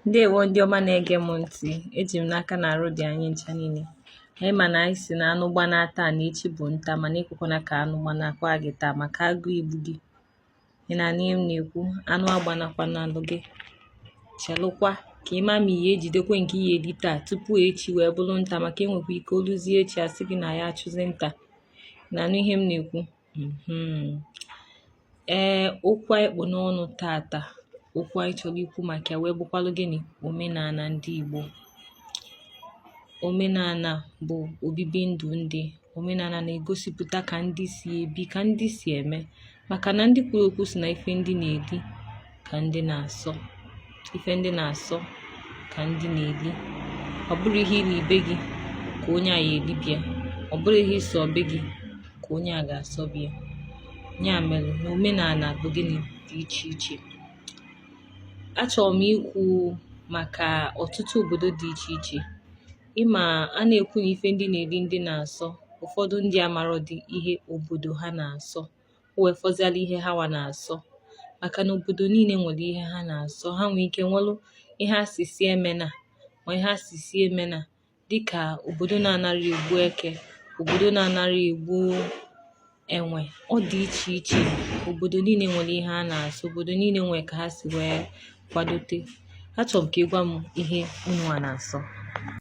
Ndewo ndị ọma na-ege m ntị. Eji m n'aka na arụ dị anyị ncha niile. Anyị ma na anyị si na anụ gbana taa na echi bụ nta, mana ekwekwana ka anụ gbanakwa gị taa maka agụụ igbu gị. Ị na-anụ ihe m na-ekwu? Anụ agbanakwana alụ gị. Chelụkwa ka ịma ma ihe ejidekwe nke ihe edi taa tupu echi wee bụrụ nta, maka enwekwa ike oluzie echi asị gị na ya achụzi nta. Ị na-anụ ihe m na-ekwu? Okwu anyị kpụ n'ọnụ tata, okwu anyị chọrọ ikwu maka ya wee bụkwalụ gịnị? Omenala ndị Igbo. Omenala bụ obibi ndụ ndị. Omenala na-egosipụta ka ndị si ebi, ka ndị si eme, maka na ndị kwuru okwu si na ife ndị na-edi ka ndị na-asọ. Ife ndị na-asọ ka ndị na-eli. Ọ bụrụ ihe ili ibe gị ka onye a ya elibịa, ọ bụrụ ihe ịsọ be gị ka onye a ga-asọbịa. Ya mere na omenala bụ gịnị dị iche iche. Achọrọ m ikwu maka ọtụtụ obodo dị iche iche. Ịma a na-ekwu na ife ndị na-eri ndị na-asọ, ụfọdụ ndị amarọ dị ihe obodo ha na-asọ, o wee fọziala ihe ha wa na-asọ, maka na obodo niile nwere ihe ha na-asọ. Ha nwere ike nwelụ ihe asịsị emena ma ihe asịsị emena, dịka obodo na-anara egbu eke, obodo na-anara egbu enwe. Ọ dị iche iche. Obodo niile nwere ihe ha na-asọ, obodo niile nwere ka ha si wee kwadote. Achọrọ m ka ị gwa m ihe unu a na-asọ.